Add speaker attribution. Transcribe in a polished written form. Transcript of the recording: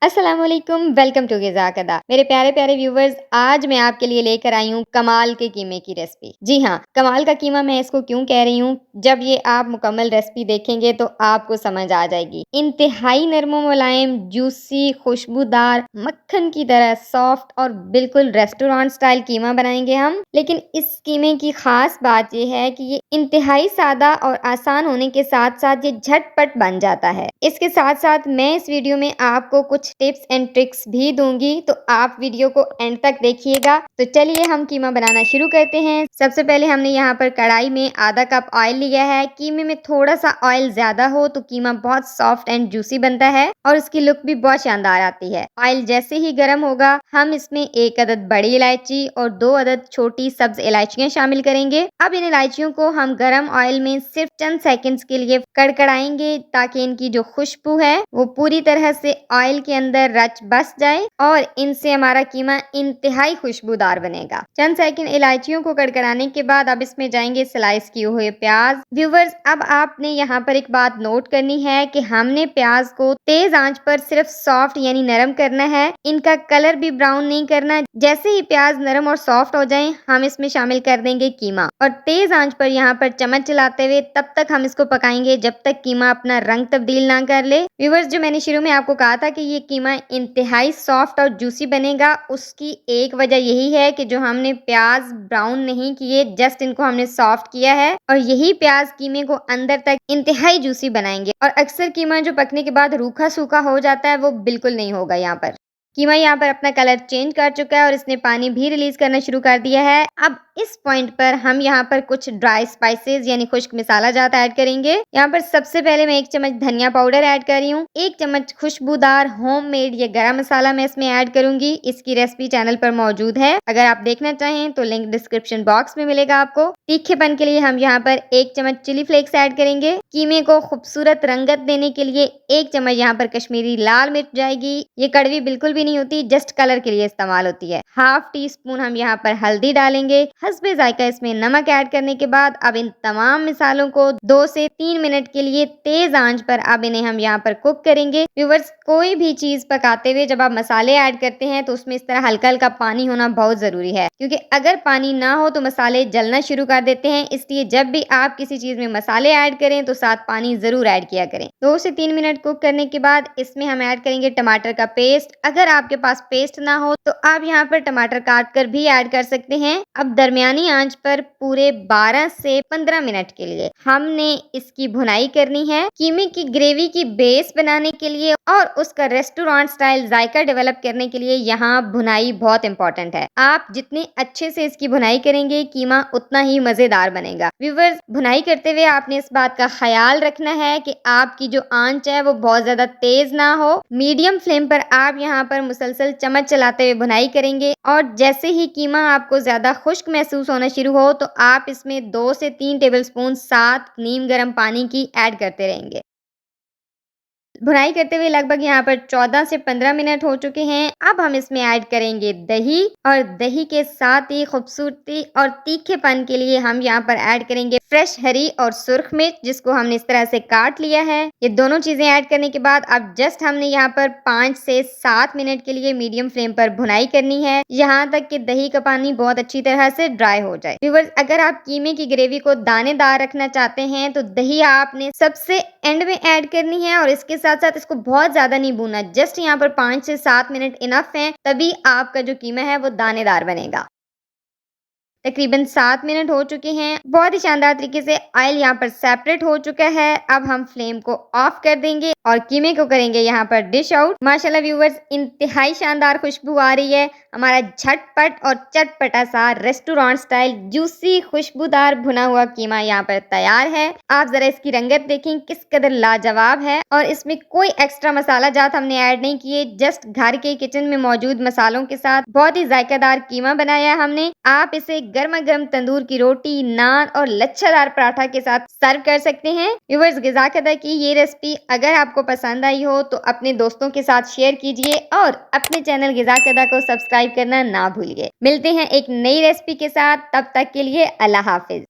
Speaker 1: अस्सलाम वालेकुम, welcome to गिज़ाकदा। मेरे प्यारे प्यारे व्यूवर्स, आज मैं आपके लिए लेकर आई हूँ कमाल के कीमे की रेसिपी। जी हाँ, कमाल का कीमा मैं इसको क्यों कह रही हूँ, जब ये आप मुकम्मल रेसिपी देखेंगे तो आपको समझ आ जाएगी। इंतहाई नरम मुलायम, जूसी, खुशबूदार, मक्खन की तरह सॉफ्ट और बिल्कुल रेस्टोरेंट स्टाइल कीमा बनाएंगे हम। लेकिन इस कीमे की खास बात यह है कि ये इंतहाई सादा और आसान होने के साथ साथ ये झटपट बन जाता है। इसके साथ साथ मैं इस वीडियो में आपको कुछ टिप्स एंड ट्रिक्स भी दूंगी, तो आप वीडियो को एंड तक देखिएगा। तो चलिए हम कीमा बनाना शुरू करते हैं। सबसे पहले हमने यहाँ पर कढ़ाई में आधा कप ऑयल लिया है। कीमे में थोड़ा सा ऑयल ज्यादा हो तो कीमा बहुत सॉफ्ट एंड जूसी बनता है और उसकी लुक भी बहुत शानदार आती है। ऑयल जैसे ही गर्म होगा, हम इसमें एक अदद बड़ी इलायची और 2 अदद छोटी सब्ज इलायचियां शामिल करेंगे। अब इन इलायचियों को हम गर्म ऑयल में सिर्फ चंद सेकंड्स के लिए कड़कड़ाएंगे, ताकि इनकी जो खुशबू है वो पूरी तरह से ऑयल के अंदर रच बस जाए और इनसे हमारा कीमा इंतहाई खुशबूदार बनेगा। चंद सेकंड इलायचियों को कड़कड़ाने के बाद अब इसमें जाएंगे स्लाइस किए हुए प्याज। व्यूवर्स, अब आपने यहाँ पर एक बात नोट करनी है कि हमने प्याज को तेज आंच पर सिर्फ सॉफ्ट यानी नरम करना है, इनका कलर भी ब्राउन नहीं करना। जैसे ही प्याज नरम और सॉफ्ट हो जाए, हम इसमें शामिल कर देंगे कीमा और तेज आंच पर यहाँ पर चम्मच चलाते हुए तब तक हम इसको पकाएंगे जब तक कीमा अपना रंग तब्दील ना कर ले। व्यूवर्स, जो मैंने शुरू में आपको कहा था कि ये कीमा इंतहाई सॉफ्ट और जूसी बनेगा, उसकी एक वजह यही है कि जो हमने प्याज ब्राउन नहीं किए, जस्ट इनको हमने सॉफ्ट किया है और यही प्याज कीमे को अंदर तक इंतहाई जूसी बनाएंगे। और अक्सर कीमा जो पकने के बाद रूखा सूखा हो जाता है, वो बिल्कुल नहीं होगा। यहाँ पर कीमा यहाँ पर अपना कलर चेंज कर चुका है और इसने पानी भी रिलीज करना शुरू कर दिया है। अब इस पॉइंट पर हम यहाँ पर कुछ ड्राई स्पाइसेस यानी खुश्क मसाला जात ऐड करेंगे। यहाँ पर सबसे पहले मैं 1 चम्मच धनिया पाउडर ऐड कर रही हूँ। 1 चम्मच खुशबूदार होममेड ये गरम मसाला मैं इसमें ऐड करूंगी। इसकी रेसिपी चैनल पर मौजूद है, अगर आप देखना चाहें तो लिंक डिस्क्रिप्शन बॉक्स में मिलेगा आपको। तीखेपन के लिए हम यहाँ पर 1 चम्मच चिली फ्लेक्स ऐड करेंगे। कीमे को खूबसूरत रंगत देने के लिए 1 चम्मच यहाँ पर कश्मीरी लाल मिर्च जाएगी। ये कड़वी बिल्कुल भी नहीं होती, जस्ट कलर के लिए इस्तेमाल होती है। हाफ टी स्पून हम यहाँ पर हल्दी डालेंगे। हस्बे जायका इसमें नमक ऐड करने के बाद अब इन तमाम मसालों को 2 से 3 मिनट के लिए तेज आंच पर अब इन्हें हम यहाँ पर कुक करेंगे। व्यूअर्स, कोई भी चीज पकाते हुए जब आप मसाले ऐड करते हैं तो उसमें इस तरह हल्का हल्का पानी होना बहुत जरूरी है, क्योंकि अगर पानी ना हो तो मसाले जलना शुरू कर देते हैं। इसलिए जब भी आप किसी चीज में मसाले ऐड करें तो साथ पानी जरूर ऐड किया करें। 2 से 3 मिनट कुक करने के बाद इसमें हम ऐड करेंगे टमाटर का पेस्ट। अगर आपके पास पेस्ट ना हो तो आप यहाँ पर टमाटर काट कर भी ऐड कर सकते हैं। अब दरमियानी आंच पर पूरे 12 से 15 मिनट के लिए हमने इसकी भुनाई करनी है। कीमे की ग्रेवी की बेस बनाने के लिए और उसका रेस्टोरेंट स्टाइल जायका डेवलप करने के लिए यहाँ भुनाई बहुत इंपॉर्टेंट है। आप जितने अच्छे से इसकी भुनाई करेंगे, कीमा उतना ही मजेदार बनेगा। व्यूवर्स, भुनाई करते हुए आपने इस बात का ख्याल रखना है कि आपकी जो आंच है वो बहुत ज्यादा तेज ना हो। मीडियम फ्लेम पर आप यहाँ पर मुसलसल चम्मच चलाते हुए भुनाई करेंगे और जैसे ही कीमा आपको ज्यादा खुश्क महसूस होना शुरू हो तो आप इसमें 2 से 3 टेबलस्पून साथ नीम गर्म पानी की ऐड करते रहेंगे। भुनाई करते हुए लगभग यहाँ पर 14 से 15 मिनट हो चुके हैं। अब हम इसमें ऐड करेंगे दही और दही के साथ ही खूबसूरती और तीखेपन के लिए हम यहाँ पर ऐड करेंगे फ्रेश हरी और सुर्ख मिर्च, जिसको हमने इस तरह से काट लिया है। ये दोनों चीजें ऐड करने के बाद अब जस्ट हमने यहाँ पर 5 से 7 मिनट के लिए मीडियम फ्लेम पर भुनाई करनी है, यहाँ तक कि दही का पानी बहुत अच्छी तरह से ड्राई हो जाए। व्यूअर्स, अगर आप कीमे की ग्रेवी को दानेदार रखना चाहते हैं तो दही आपने सबसे एंड में ऐड करनी है और इसके साथ साथ इसको बहुत ज्यादा नहीं भूनना, जस्ट यहाँ पर 5 से 7 मिनट इनफ है, तभी आपका जो कीमा है वो दानेदार बनेगा। तकरीबन 7 मिनट हो चुके हैं। बहुत ही शानदार तरीके से ऑयल यहाँ पर सेपरेट हो चुका है। अब हम फ्लेम को ऑफ कर देंगे और कीमे को करेंगे यहाँ पर डिश आउट। माशाल्लाह व्यूवर्स, इंतहाई शानदार खुशबू आ रही है। हमारा झटपट और चटपटा सा रेस्टोरेंट स्टाइल जूसी खुशबूदार भुना हुआ कीमा यहाँ पर तैयार है। आप जरा इसकी रंगत देखें किस कदर लाजवाब है और इसमें कोई एक्स्ट्रा मसाला जात हमने ऐड नहीं किए, जस्ट घर के किचन में मौजूद मसालों के साथ बहुत ही जायकादार कीमा बनाया है हमने। आप इसे गर्मा गर्म तंदूर की रोटी, नान और लच्छादार पराठा के साथ सर्व कर सकते हैं। व्यूअर्स, गिज़ाकदा की ये रेसिपी अगर आपको पसंद आई हो तो अपने दोस्तों के साथ शेयर कीजिए और अपने चैनल गिज़ाकदा को सब्सक्राइब करना ना भूलिए। मिलते हैं एक नई रेसिपी के साथ, तब तक के लिए अल्लाह हाफिज।